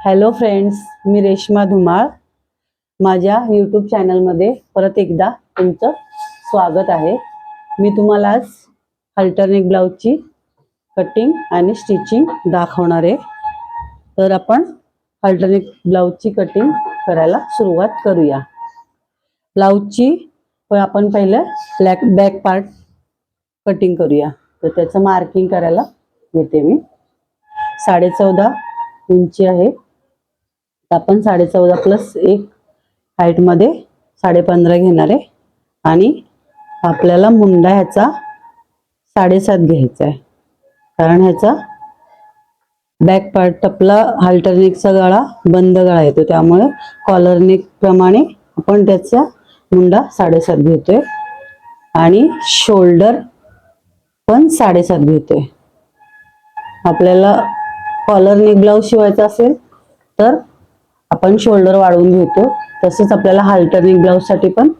Hello friends, मी रेश्मा धुमाळ. माझ्या YouTube चॅनलमध्ये परत एकदा तुमचं स्वागत आहे. मी तुम्हाला आज अल्टरनेट ब्लाऊजची कटिंग आणि स्टिचिंग दाखवणार आहे. तर आपण अल्टरनेट ब्लाऊजची कटिंग करायला सुरुवात करूया. ब्लाऊजची आपण पहिलं बॅक पार्ट कटिंग करूया. तर त्याचं मार्किंग करायला घेते मी. 14.5 इंची आहे. आपण 14.5 प्लस 1 हाईट मध्ये 15.5 घेणार आहे. आणि आपल्याला मुंडा ह्याचा 7.5 घ्यायचा आहे, कारण ह्याचा बॅक पार्ट टपला अल्टरनेटचा गळा बंद गळा येतो, त्यामुळे कॉलर नेक प्रमाणे आपण त्याचा मुंडा 7.5 घेतोय आणि शोल्डर पण 7.5 घेतोय. आपल्याला कॉलर नेक ब्लाऊज शिवायचा असेल तर आपण शोल्डर वाढवून घेतो. तसेच आपल्याला अल्टरनेट ब्लाऊज साठी पण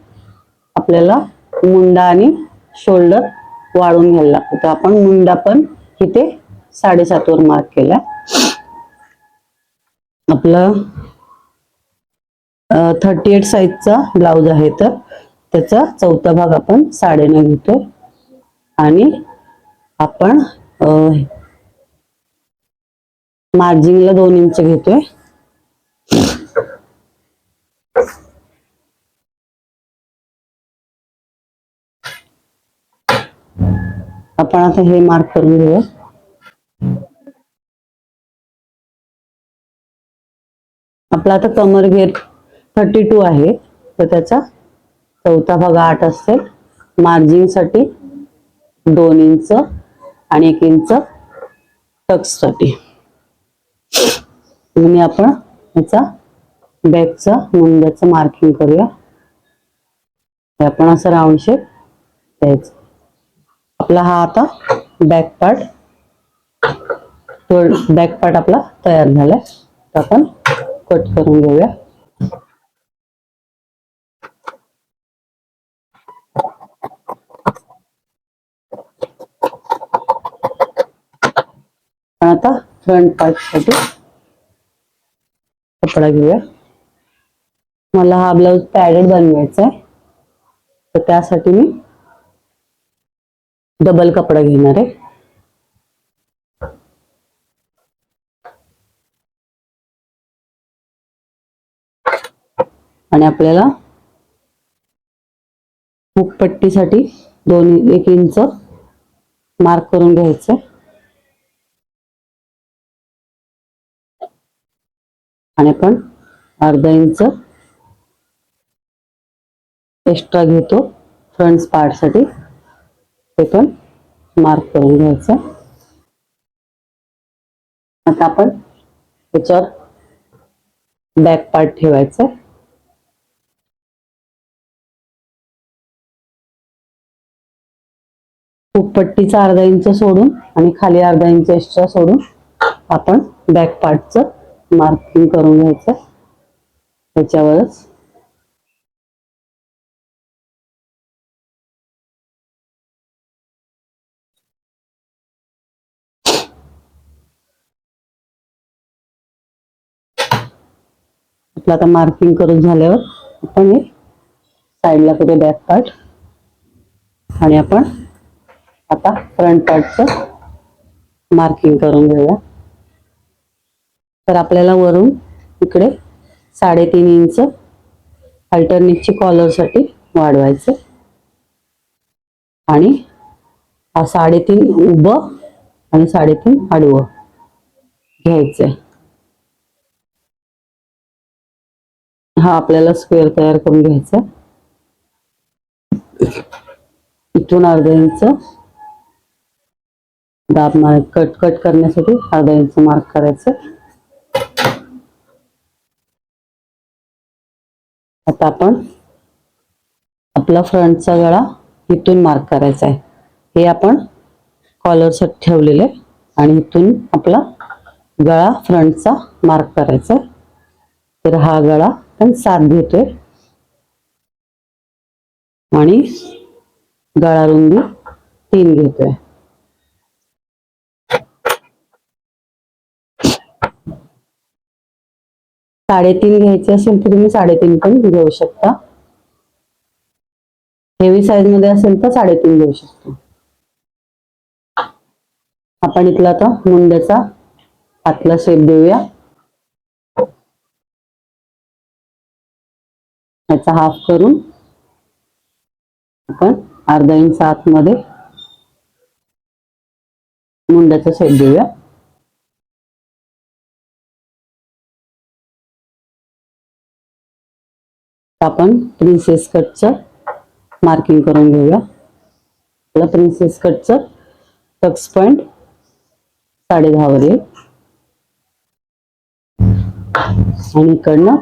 आपल्याला मुंडा आणि शोल्डर वाढवून घ्यायला लागतो. तर आपण मुंडा पण इथे 7.5 वर मार्क केला. आपला 38 साईजचा ब्लाऊज आहे, तर त्याचा चौथा भाग आपण 9.5 घेतो आणि आपण मार्जिनला 2 इंच घेतोय. आपण आता हे मार्क करून घेऊया. आपला आता कमर घेर 32 आहे, तर त्याचा चौथा भाग 8 असेल. मार्जिन साठी 2 इंच आणि 1 इंच टक्स साठी. आणि आपण याचा बॅकचा मुंड्याचं मार्किंग करूया. आपण असं राऊंड शेप द्यायचं. आपला हा आता बॅक पार्ट आपला तयार झालाय. तर आपण कट करून घेऊया. आता फ्रंट पार्ट साठी कपडा घेऊया. मला हा ब्लाऊज पॅडेड बनवायचा आहे, तर त्यासाठी मी डबल कपडा घेणार आहे. आणि आपल्याला हुकपट्टीसाठी 1 इंच मार्क करून घ्यायचं आणि आपण अर्धा इंच एक्स्ट्रा घेतो फ्रंट पार्ट साठी, ते पण मार्क करून घ्यायचं. आता आपण त्याच्यावर बॅक पार्ट ठेवायचा. हुकपट्टीचा अर्धा इंच सोडून आणि खाली अर्धा इंच एक्स्ट्रा सोडून आपण बॅक पार्टचं मार्किंग करून घ्यायचं. त्याच्यावरच आपलं आता मार्किंग करून झाल्यावर आपण हे साईडला करूया बॅक पार्ट. आणि आपण आता फ्रंट पार्टचं मार्किंग करून घेऊया. तर आपल्याला वरून इकडे 3.5 इंच अल्टरनेटची कॉलर साठी वाढवायचं आणि 3.5 उभं आणि 3.5 आडवं घ्यायचंय. हा आपल्याला स्क्वेअर तयार करून घ्यायचा. इथून अर्धा इंच दाब मार्क कट करण्यासाठी अर्धा इंच मार्क करायचं. आता आपण आपला फ्रंटचा गळा इथून मार्क करायचा आहे. हे आपण कॉलर साठी ठेवलेले आणि इथून आपला गळा फ्रंटचा मार्क करायचा. तर हा गळा आपण 7 घेतोय आणि गळा रुंदी 3 घेतोय. 3.5 घ्यायचे असेल तर तुम्ही 3.5 पण घेऊ शकता. हेवी साईज मध्ये असेल तर 3.5 घेऊ शकतो. आपण इथला आता मुंड्याचा आतला शेप देऊया. याचा हाफ करून आपण अर्धा इंच आतमध्ये मुंड्याचा शेप देऊया. आपण प्रिन्सेस कटचं मार्किंग करून घेऊया. आपला प्रिन्सेस कटचं टक्स पॉइंट 10.5 वर येईल आणि इकडनं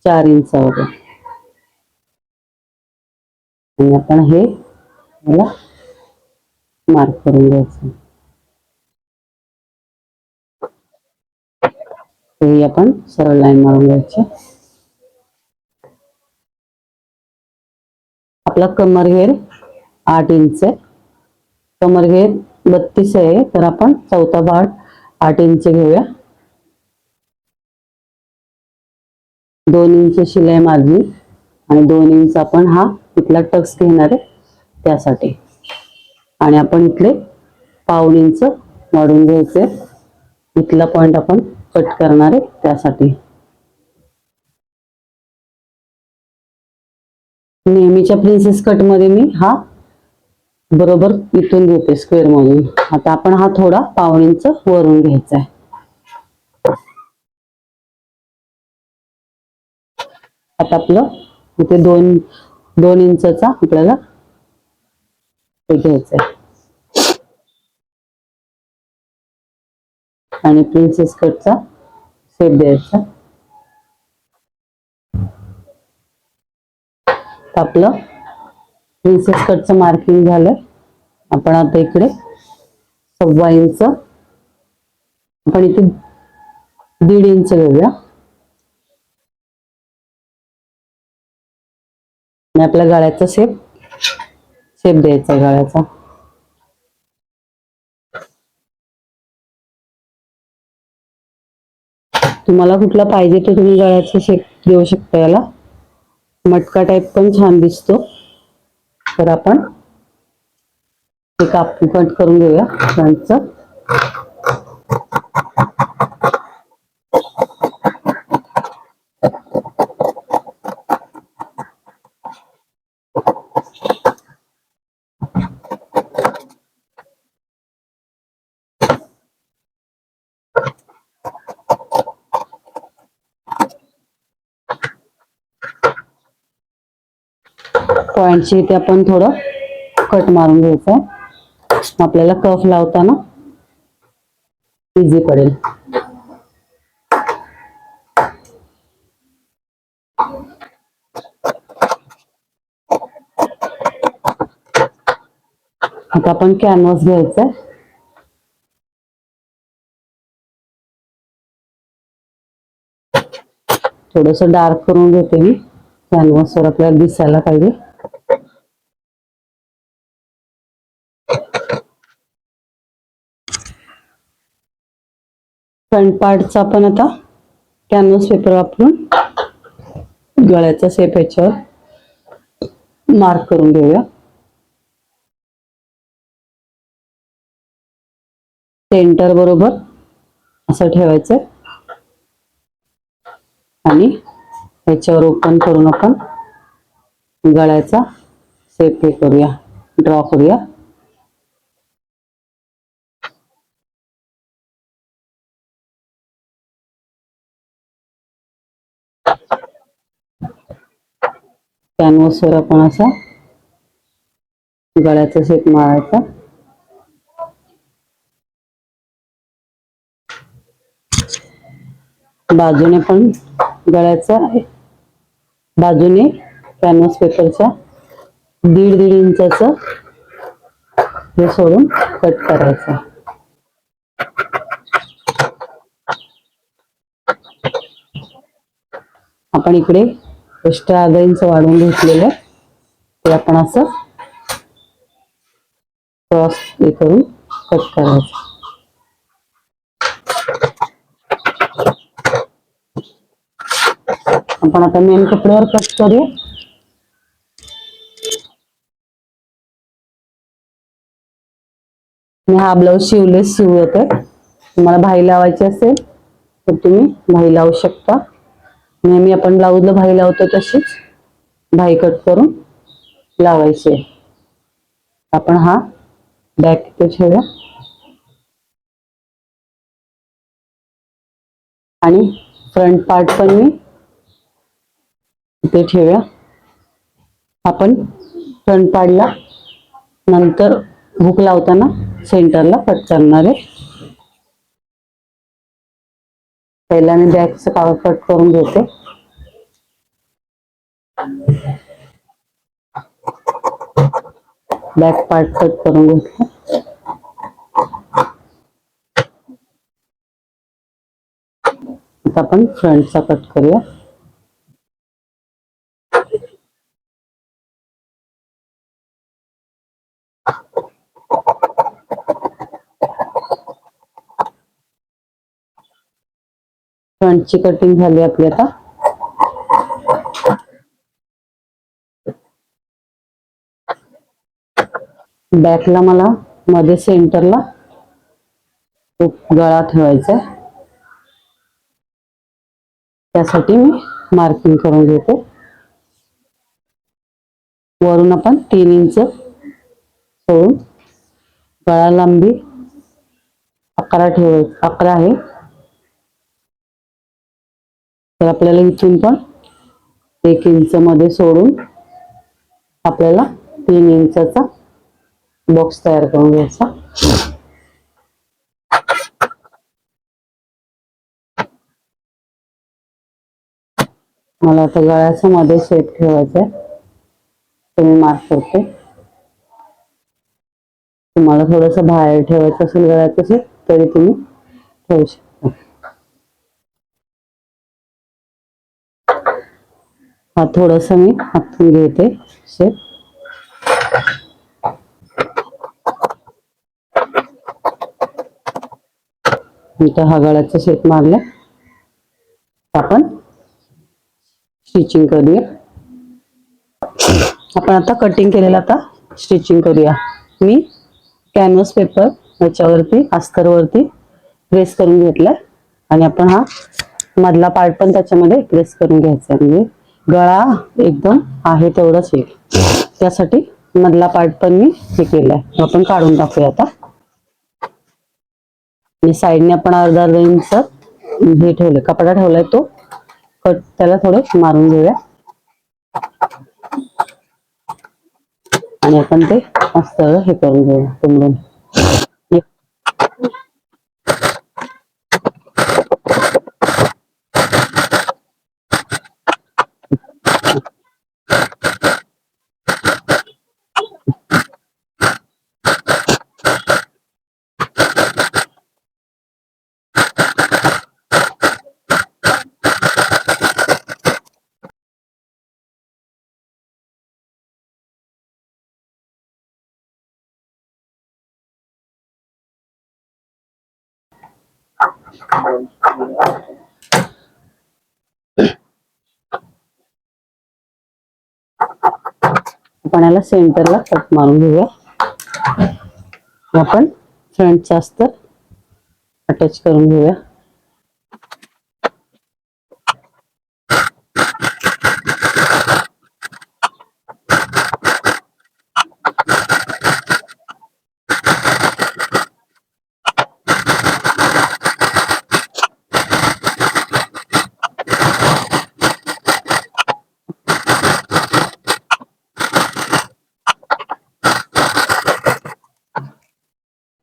4 इंचावर. आणि आपण हे याला मार्क करून घ्यायचं. हे आपण सरळ लाईन मारून घ्यायची. आपला कमर घेर 8 इंच आहे. कमर घेर 32 आहे, तर आपण चौथा भाग 8 इंच घेऊया. 2 इंच शिलाई मारली आणि 2 इंच आपण हा इथला टक्स घेणार आहे त्यासाठी. आणि आपण इथले 1/2 इंच वाढून घ्यायचे. इथला पॉइंट आपण कट करणार आहे त्यासाठी. नेहमीच्या प्रिन्सेस कट मध्ये मी हा बरोबर इथून घेते स्क्वेअर मधून. आता आपण हा थोडा 1/2 इंच वरून घ्यायचा आहे. आता आपलं इथे 2 इंचचा आपल्याला घ्यायचा आहे. आणि प्रिन्सेस कटचा शेप द्यायचा. आपलं प्रिन्सेस कटचं मार्किंग झालं. आपण आता इकडे 1.25 इंच, आपण इथे 1.5 इंच घेऊया. आणि आपल्या गळ्याचा शेप द्यायचा गळ्याचा. तुम्हाला कुठला पाहिजे तो तुम्ही गळ्याचा शेप देऊ शकता. याला मटका टाईप पण छान दिसतो. तर आपण काप कट करून घेऊया फ्रंटचं. पॉइंटची इथे आपण थोडं कट मारून घ्यायचं आहे. आपल्याला कफ लावताना इझी पडेल. आता आपण कॅनव्हास घ्यायचा आहे. थोडस डार्क करून घेते मी कॅनव्हासवर, आपल्याला दिसायला पाहिजे. फ्रंट पार्टचा आपण आता कॅनव्हास पेपर वापरून गळ्याचा शेप याच्यावर मार्क करून घेऊया. सेंटर बरोबर असं ठेवायचं आणि याच्यावर ओपन करून आपण गळ्याचा शेप हे करूया, ड्रॉ करूया. कॅनव्हासवर आपण असा गळ्याचा शेप मारायचा. बाजूने पण गळ्याचा बाजूने कॅनव्हास पेपरच्या 1.5 इंचाचं हे सोडून कट करायचं. आपण इकडे एक्स्ट्रा 1/2 इंच वाढवून घेतलेलं ते आपण असं क्रॉस हे करून कट करायचं. आपण आता मेन कपड्यावर कट करूया. मी हा ब्लाऊज शिवलेस शिवते. तुम्हाला भाई लावायची असेल तर तुम्ही भाई लावू शकता. नेहमी आपण ब्लाऊजला भाई लावतो तशीच भाई कट करून लावायची. आपण हा बॅक इथे ठेवूया आणि फ्रंट पार्ट पण मी इथे ठेवूया. आपण फ्रंट पार्टला नंतर हुक लावताना सेंटरला कट करणार आहे. पहिला मी बॅकचं काळ कट करून घेते. बॅक पार्ट कट करून घेतला. आता आपण फ्रंटचा कट करूया. फ्रंटची कटिंग झाली आपली. आता बॅकला मला मध्ये सेंटरला गळा ठेवायचा आहे. त्यासाठी मी मार्किंग करून घेते. वरून आपण 3 इंच सोडून गळा लांबी 11 ठेवायची. 11 आहे. तर आपल्याला इथून पण 1 इंच मध्ये सोडून आपल्याला 3 इंचाचा बॉक्स तयार करून घ्यायचा. मला आता गळ्याच्या मध्ये शेप ठेवायचा आहे. तुम्ही मार्क करते. तुम्हाला थोडंसं बाहेर ठेवायचं असेल गळ्याचं शेप तरी तुम्ही ठेवू शकता. हा थोडंसं मी हातून घेते शेप. इथं हा गळ्याचा शेप मारला. आपण स्टिचिंग करूया. आपण आता कटिंग केलेलं आता स्टिचिंग करूया. मी कॅनव्हास पेपर याच्यावरती अस्तरवरती प्रेस करून घेतलाय आणि आपण हा मधला पार्ट पण त्याच्यामध्ये प्रेस करून घ्यायचा. म्हणजे गळा एकदम आहे तेवढंच येईल. त्यासाठी मधला पार्ट पण मी हे केलाय. आपण काढून टाकूया आता. आणि साईडने आपण अर्धा इंच हे ठेवलं कपडा ठेवलाय तो कट त्याला थोडं मारून घेऊया. आणि आपण ते मस्त हे करून घेऊया तुमडून. आपण याला सेंटरला कट मारून घेऊया. आपण फ्रंटचा अस्तर अटॅच करून घेऊया.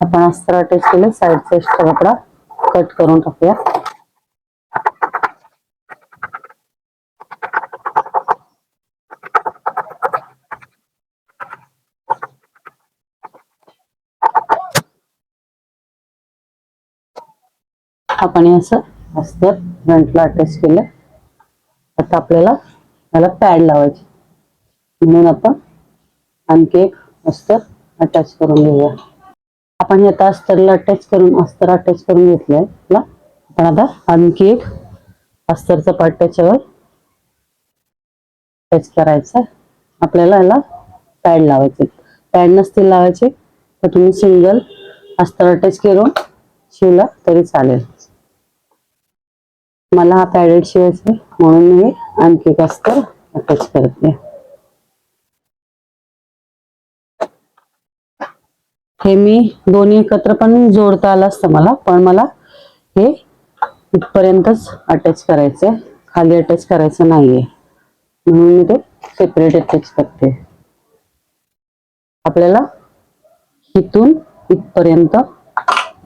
आपण अस्तर अटॅच केले. साईडचा एक्स्ट्रा कपडा कट करून टाकूया. आपण असं अस्तर फ्रंटला अटॅच केलं. आता आपल्याला याला पॅड लावायची म्हणून आपण आणखी एक अस्तर अटॅच करून घेऊया. आपण हे आता अस्तर अटॅच करून घेतलंय. आपण आता आणखी एक अस्तरचा पार्ट त्याच्यावर अटॅच करायचं. आपल्याला याला पॅड लावायचे. पॅड नसतील लावायचे तर तुम्ही सिंगल अस्तर अटॅच करून शिवला तरी चालेल. मला हा पॅडेड शिवायचा म्हणून मी आणखी एक अस्तर अटॅच करते. हे मी दोन्ही एकत्र पण जोडता आलं असतं मला, पण मला हे इथपर्यंतच अटॅच करायचंय, खाली अटॅच करायचं नाहीये म्हणून मी ते सेपरेट अटॅच करते. आपल्याला इथून इथपर्यंत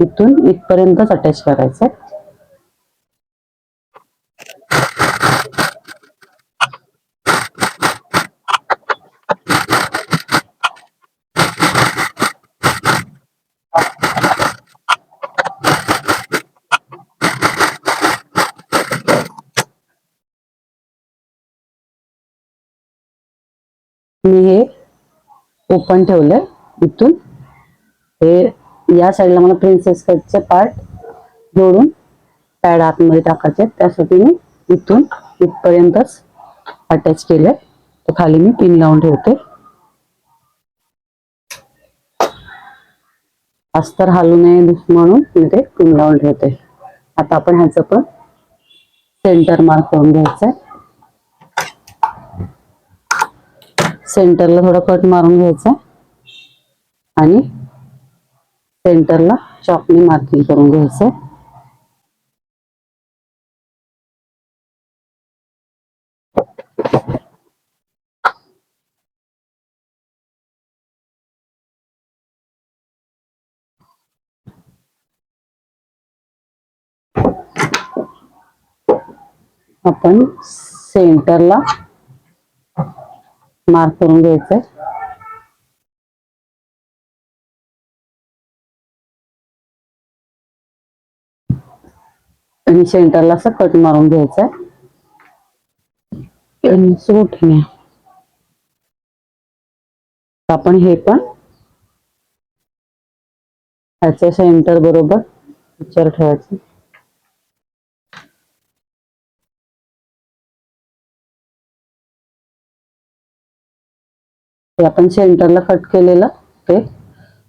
इथपर्यंतच अटॅच करायचंय. मी हे ओपन ठेवलंय. इथून हे या साईडला मला प्रिन्सेस कटचे पार्ट जोडून पॅड आतमध्ये टाकायचे, त्यासाठी मी इथून इथपर्यंतच अटॅच केलंय. तर खाली मी पिन लावून ठेवते. अस्तर हलू नये म्हणून मी ते पिन लावून ठेवते. आता आपण ह्याचं पण सेंटर मार्क करून घ्यायचंय. सेंटरला थोडं कट मारून घ्यायचं आणि सेंटरला चॉकने मार्किंग करून घ्यायचंय. आपण सेंटरला मार्क करून घ्यायचंय. आणि सेंटरला असं कट मारून घ्यायचंय. आणि सुटणे आपण हे पण ह्याच्या सेंटर बरोबर विचार ठेवायचं. ते आपण सेंटरला कट केलेलं ते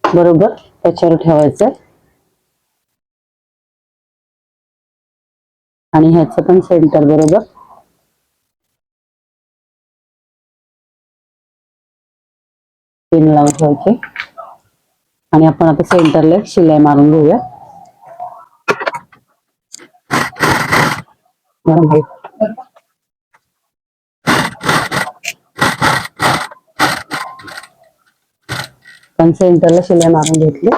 बरोबर त्याच्यावर ठेवायचंय. आणि ह्याचं पण सेंटर बरोबर पिन लावून ठेवायचे. आणि आपण आता सेंटरला एक शिलाई मारून घेऊया. पण सेंटरला शिलाई मारून घेतली.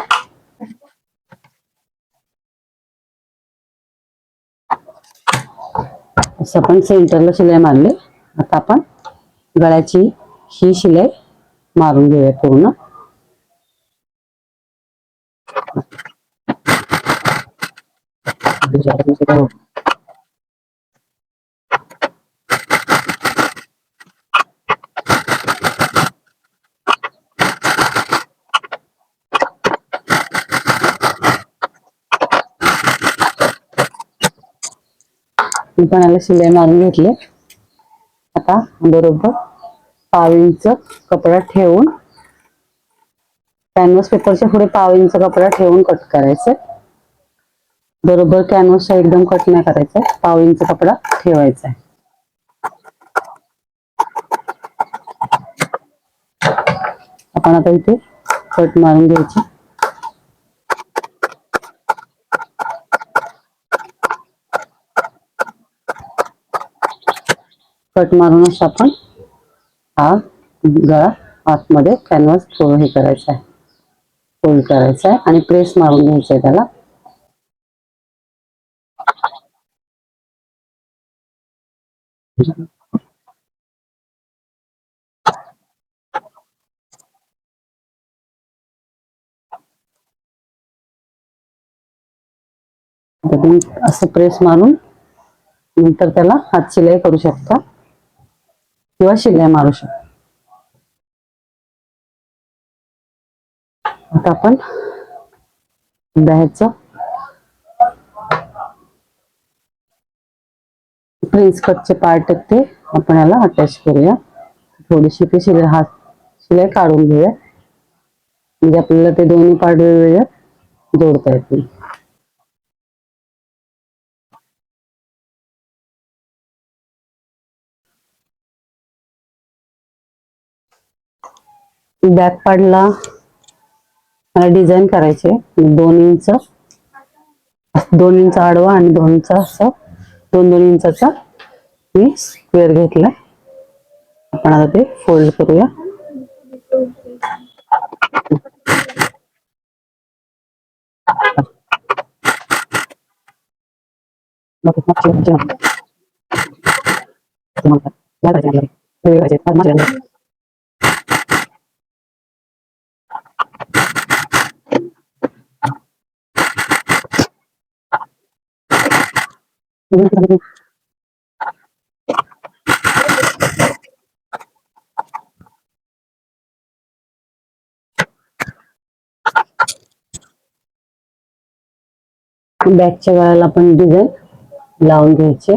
असं आपण सेंटरला शिलाई मारली. आता आपण गळ्याची ही शिलाई मारून घेऊया पूर्ण. मी पण याला शिलाई मारून घेतली. आता बरोबर 1/2 इंच कपडा ठेवून कॅनव्हास पेपरच्या पुढे 1/2 इंच कपडा ठेवून कट करायचं. बरोबर कॅनव्हासचा एकदम कट नाही करायचा, 1/2 इंच कपडा ठेवायचा आहे. आपण आता इथे कट मारून घ्यायचे. कट मारूनच आपण हा गळा आतमध्ये कॅनव्हास हे करायचा आहे, फोल्ड करायचा आहे आणि प्रेस मारून घ्यायचा आहे त्याला. तुम्ही असं प्रेस मारून नंतर त्याला हात शिलाई करू शकता किंवा शिलाई मारू शकता. आता आपण ह्याचं प्रिन्स कटचे पार्ट आहेत ते आपण याला अटॅच करूया. थोडीशी ती शिलाई काढून घेऊया, म्हणजे आपल्याला ते दोन्ही पार्ट वेगवेगळे जोडता येतील. बॅक पार्टला मला डिझाईन करायचे 2 इंच, 2 इंच आडवा आणि 2 इंच असं 2-2 इंचाचा मी स्क्वेअर घेतलाय. आपण आता ते फोल्ड करूया. बॅकच्या गळ्याला पण डिझाईन लावून घ्यायचे.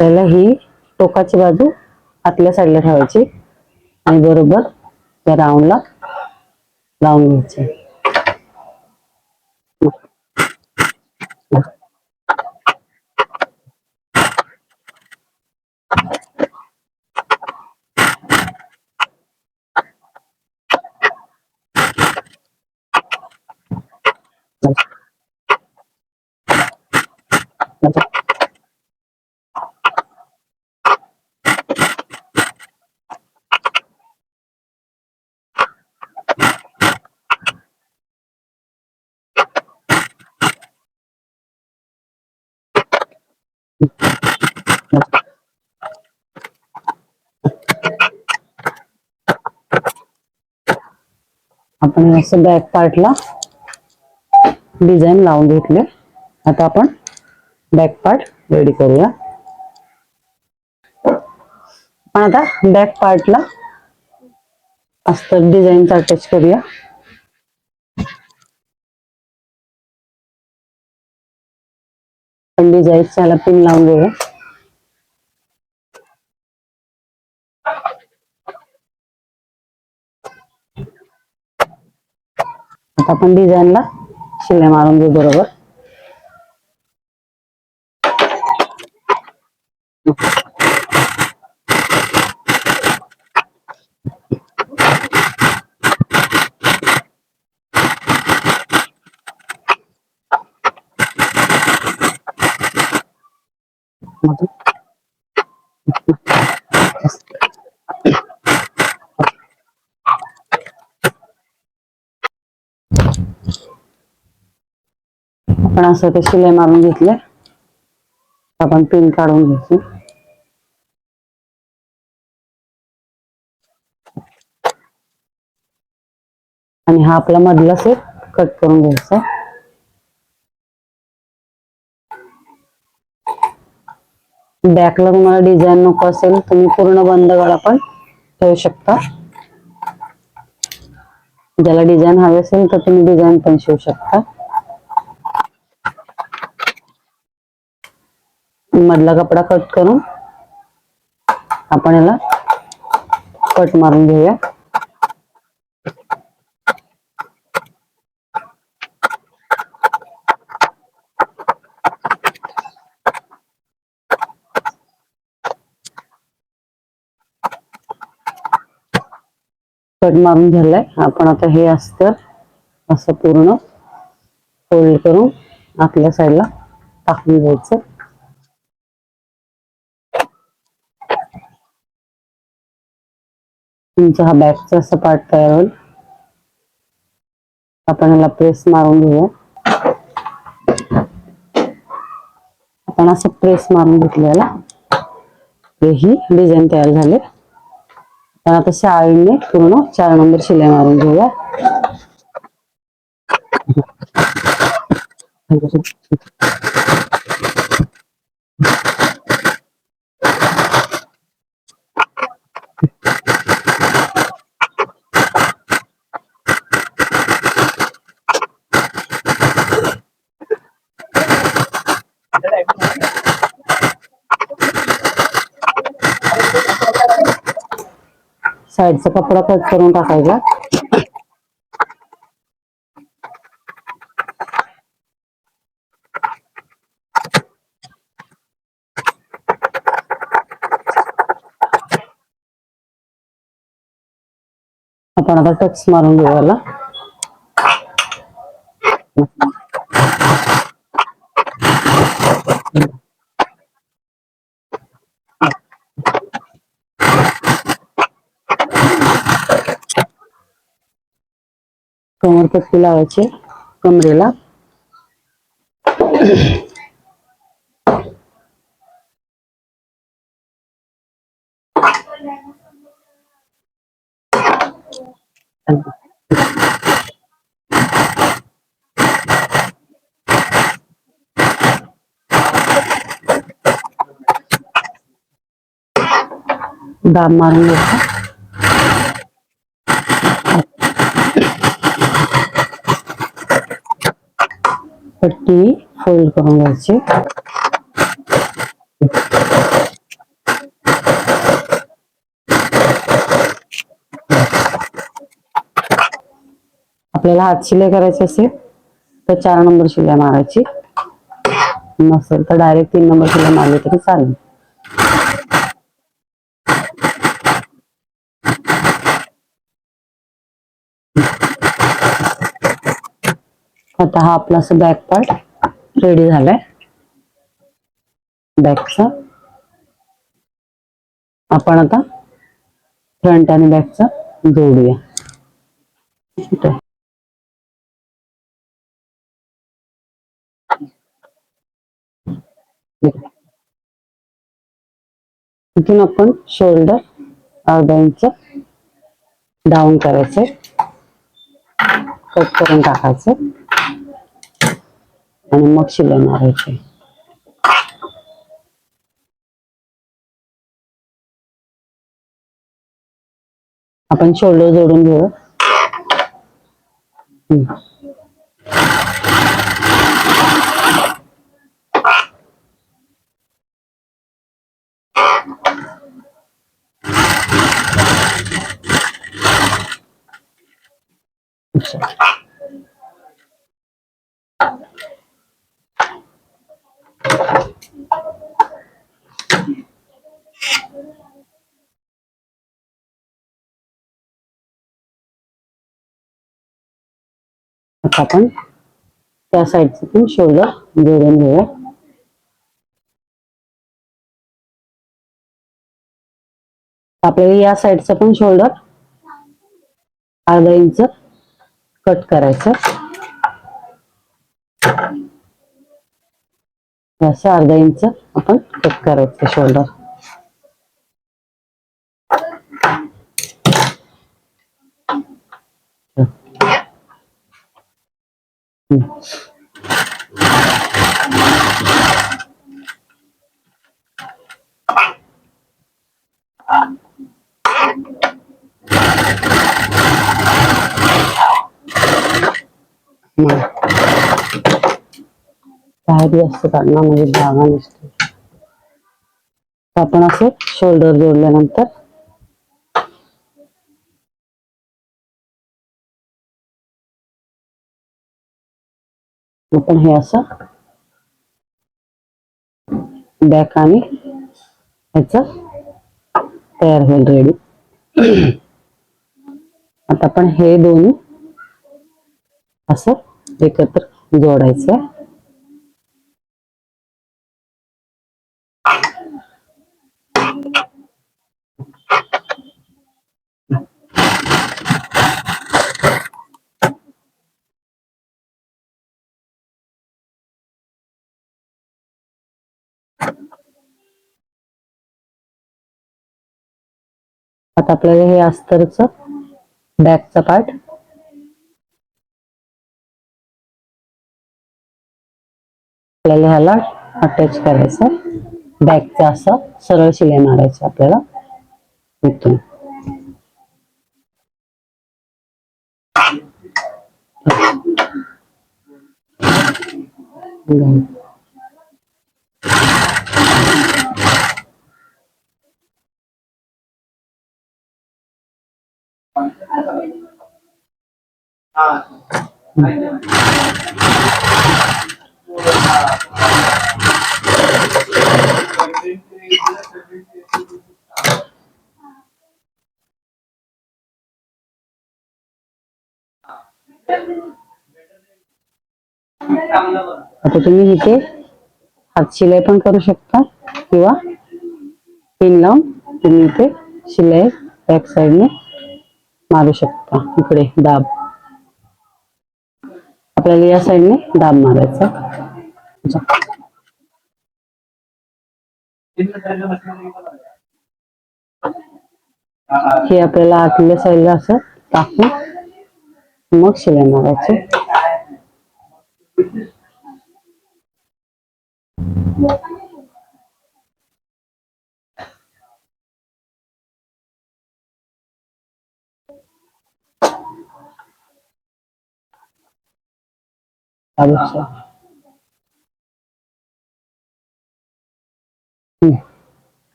पहिला ही टोकाची बाजू आतल्या साईडला ठेवायची आणि बरोबर त्या राऊंडला लावून घ्यायचे. आपण असं बॅक पार्टला डिझाईन लावून घेतले. आता आपण बॅक पार्ट रेडी करूया. पण आता बॅक पार्टला अस्तर डिझाईनचा अटॅच करूया. पण डिझाईनला पिन लावून घेऊया. आता आपण डिझाईनला शिलाई मारून घेऊ बरोबर. आपण असं ते शिलाई मारून घेतले. आपण पिन काढून घ्यायची. आणि हा आपला मधला सेट कट करून घ्यायचा. बॅकला तुम्हाला डिझाईन नको असेल तुम्ही पूर्ण बंद गळा पण ठेवू शकता. ज्याला डिझाईन हवी असेल तर तुम्ही डिझाईन पण शिवू शकता. मधला कपडा कट करून आपण याला कट मारून घेऊया. कट मारून झालाय. आपण आता हे अस्तर असं पूर्ण फोल्ड करून आतल्या साईडला टाकून घ्यायचं. तुमचा हा बॅकचा असा पार्ट तयार होईल. आपण याला प्रेस मारून घेऊया. आपण असं प्रेस मारून घेतलेला ही डिझाईन तयार झाले. पण आता शाळेने पूर्ण 4 नंबर शिलाई मारून घेऊया. साईडचा कपडा कट करून टाकायचा. आपण आता टक्स मारून घेऊ याला. कमरपट्टी लावायची कमरेला. दाब मारून घ्यायचा. पट्टी फोल्ड करून घ्यायची. आपल्याला हात शिलाई करायची असेल तर 4 नंबर शिलाई मारायची, नसेल तर डायरेक्ट 3 नंबर शिलाई मारली तरी चालेल. आता हा आपला असं बॅक पार्ट रेडी झालाय. बॅकचा आपण आता फ्रंट आणि बॅकचा जोडूया. इथून आपण शोल्डर अर्धा इंच डाऊन करायचे, कट करून टाकायचं आणि मग शिलाई मारायची. आपण शोल्डर जोडून घेऊ. आता आपण त्या साईडचे पण शोल्डर जोडून घेऊया. आपल्याला या साईडचा पण शोल्डर अर्धा इंच कट करायचं. असं अर्धा इंच आपण कट करायचं शोल्डर. बाहेर जास्त काढणं म्हणजे जागा नसते. आपण असं शोल्डर जोडल्यानंतर आपण हे असं बॅक आणि ह्याच तयार होईल रेडी. आता आपण हे दोन्ही असं एकत्र जोडायचं. आता आपल्याला हे अस्तरचं बॅकचा पार्ट आपल्याला ह्याला अटॅच करायचं. बॅकचा असं सरळ शिलाई मारायची आपल्याला इथून. आता तुम्ही इथे हात शिलाई पण करू शकता किंवा पिन लावून तुम्ही इथे शिलाई बॅक साइडने मारू शकता. इकडे दाब, आपल्याला या साइडने दाब मारायचा. हे आपल्याला आतल्या साईडला असं टाकून मग शिलाई मारायची. अच्छा.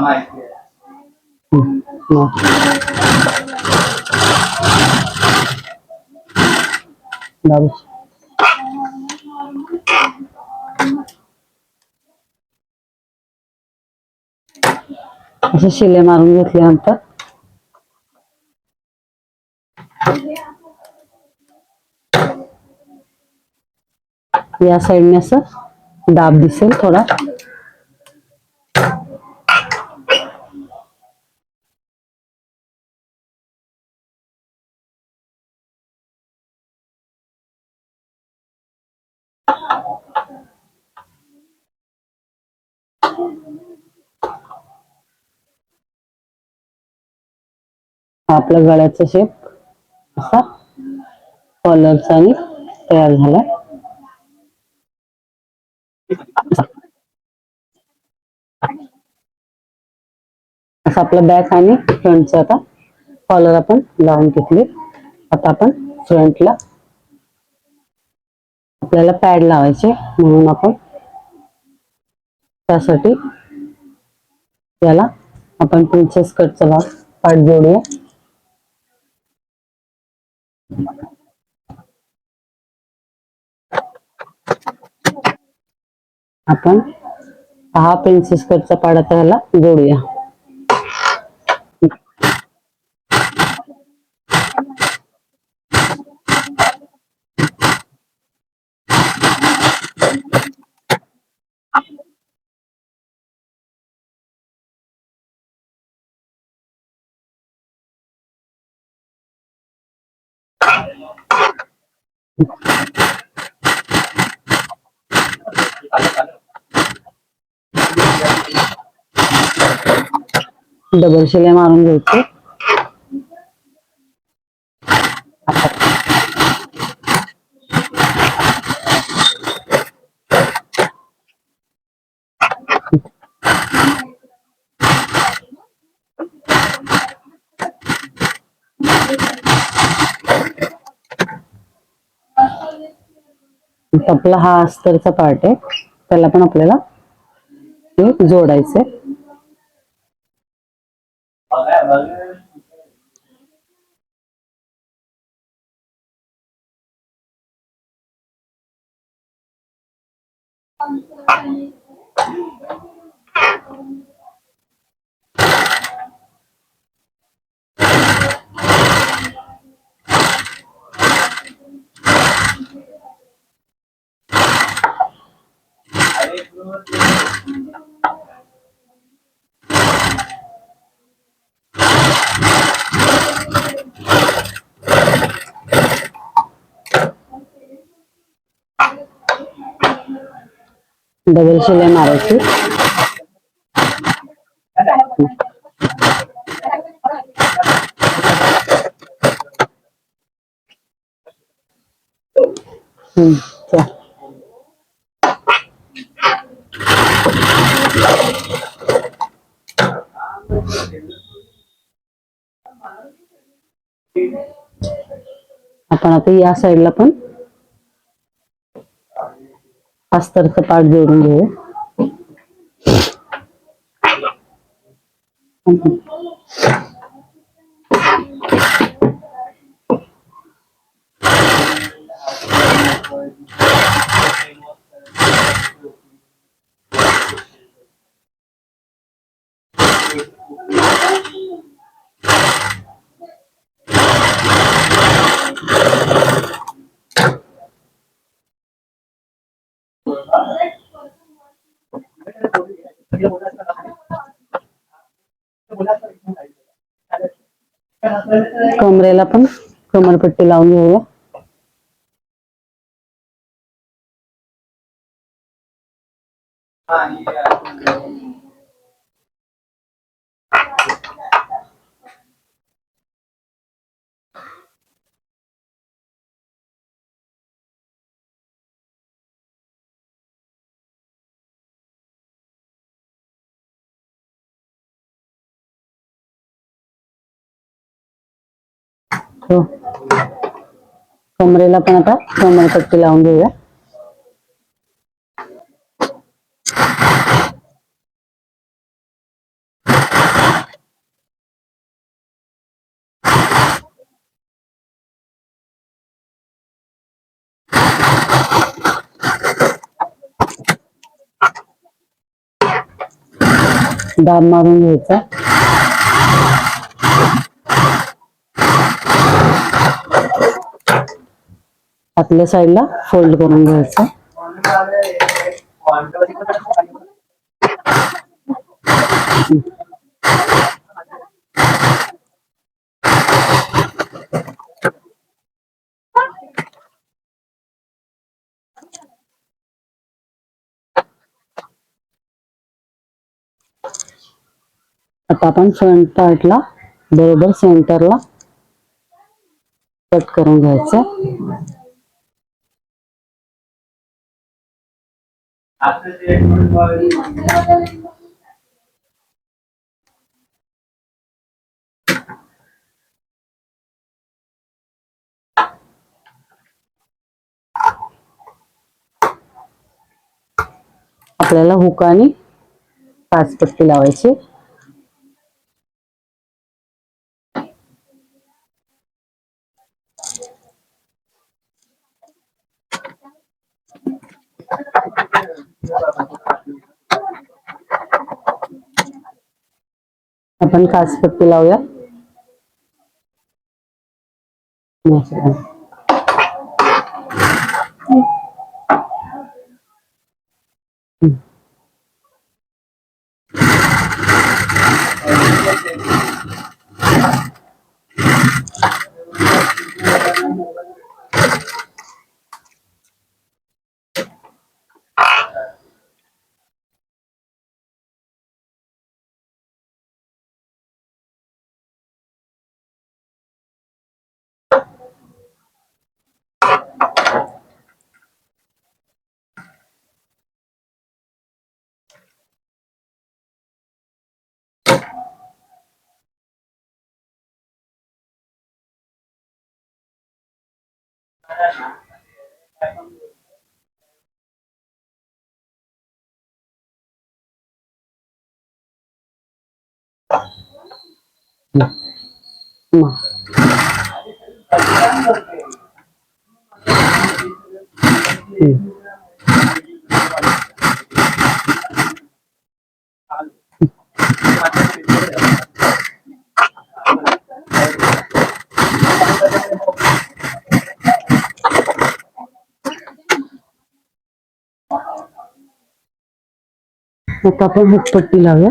माहिती आहे. असं शिलाई मारून घेतल्यानंतर या साईडने असं दाब दिसेल थोडा. आपल्या गळ्याचा शेप असा कॉलरचा आणि तयार झाला. असं आपलं बॅक आणि फ्रंटचा आता कॉलर आपण लावून घेतले. आता आपण फ्रंटला आपल्याला पॅड लावायचे म्हणून आपण त्यासाठी याला आपण प्रिन्सेस कटचा भाग पाठ जोडूया. आपण हा प्रिन्सेस कटचा पाड आता याला जोडूया. डबल शिलाई मारून घ्यायची. आपला हा अस्तरचा पार्ट आहे, त्याला पण आपल्याला हे जोडायचंय. डबल शिलाई मारायची. आपण आता या साईडला पण अस्तरचं पाट जोडून घेऊ. कमरेला पण कमरपट्टी लावून घेऊया. हो. कमरेला पण आता कमरपट्टी लावून घेऊया. दाब मारून घ्यायचा. आतल्या साईडला फोल्ड करून घ्यायचं. आता आपण फ्रंट पार्टला बरोबर सेंटरला कट करून घ्यायचं. आपल्याला हुकाने काचपट्टी लावायची. आपण काचपट्टी लावूया. आता आपण हुकपट्टी लावूया.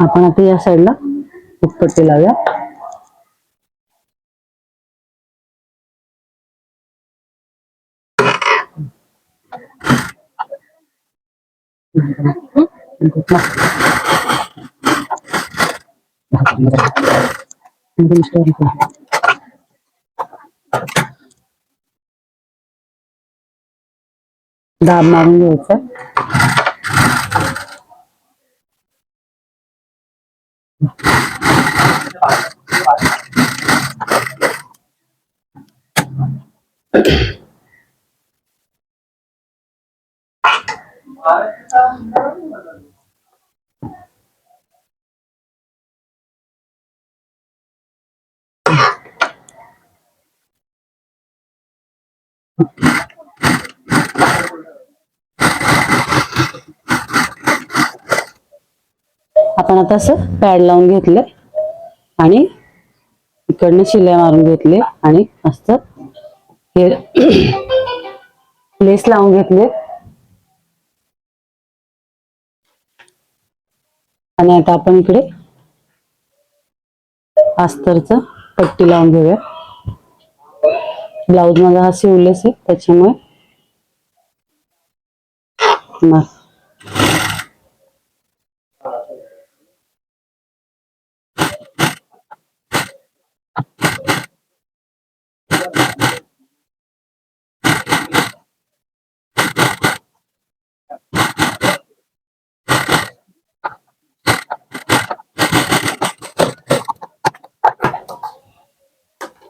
आपण आता या साईडला हुकपट्टी लावूया. दाब मारून घ्यायचा. आपण आता असं पॅड लावून घेतले आणि इकडनं शिलाई मारून घेतले आणि असं हे लेस लावून घेतले. आणि आता आपण इकडे अस्तरच पट्टी लावून घेऊया. ब्लाउज माझा हा शिवलेस आहे त्याच्यामुळे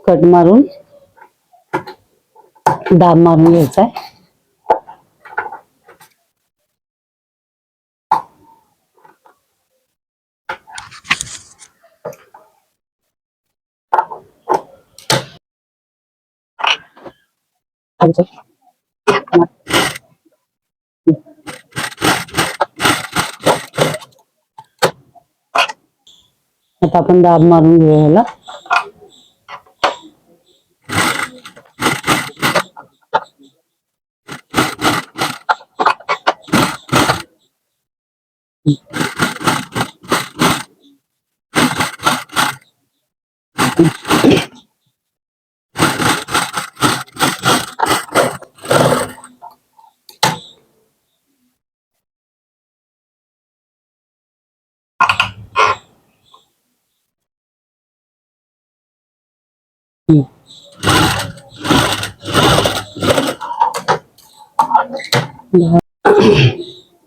कट मारून दाब मारून घ्यायचा आहे. आता आपण दाब मारून घेऊया ह्याला.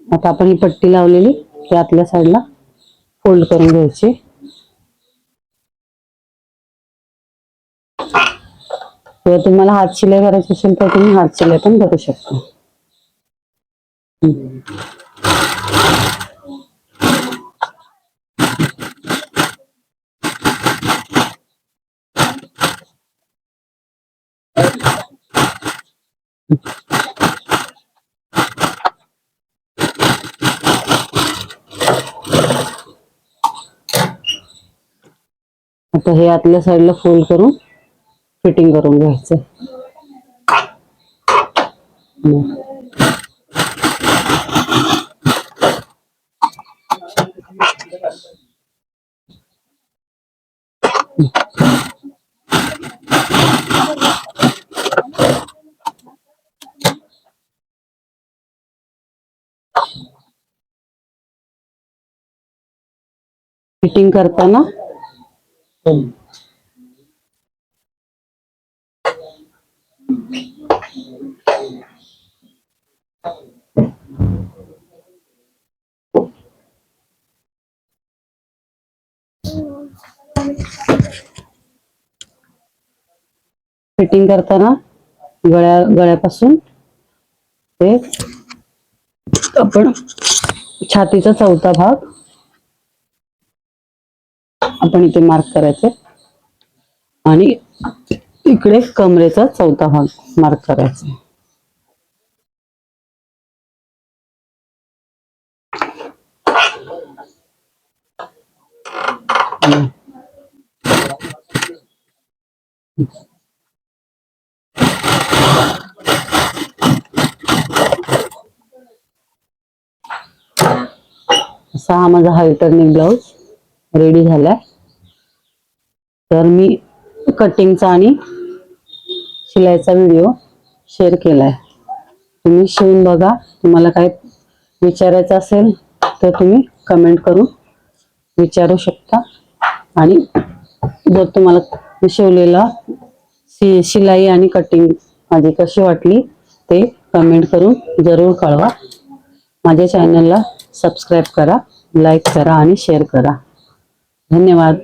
आता आपण ही पट्टी लावलेली ती आतल्या साईडला फोल्ड करून घ्यायची. जर तुम्हाला हात शिलाई करायची असेल तर तुम्ही हात शिलाई पण करू शकता. आता हे आतल्या साईडला फोल्ड करून फिटिंग करून घ्यायचं. फिटिंग करताना गळ्यापासून ते आपण छातीचा चौथा भाग आपण इथे मार्क करायचे आणि इकडे कमरेचा चौथा भाग मार्क करायचा. असा हा माझा हाल्टरनेक ब्लाउज रेडी झालाय. तर मी कटिंगचा आणि शिलाईचा व्हिडिओ शेअर केलाय. तुम्ही शिवून बघा. तुम्हाला काय विचारायचं असेल तर तुम्ही कमेंट करून विचारू शकता. आणि जर तुम्हाला शिवलेला शिलाई आणि कटिंग माझी कशी वाटली ते कमेंट करून जरूर कळवा. माझ्या चॅनलला सबस्क्राईब करा, लाईक करा आणि शेअर करा. धन्यवाद.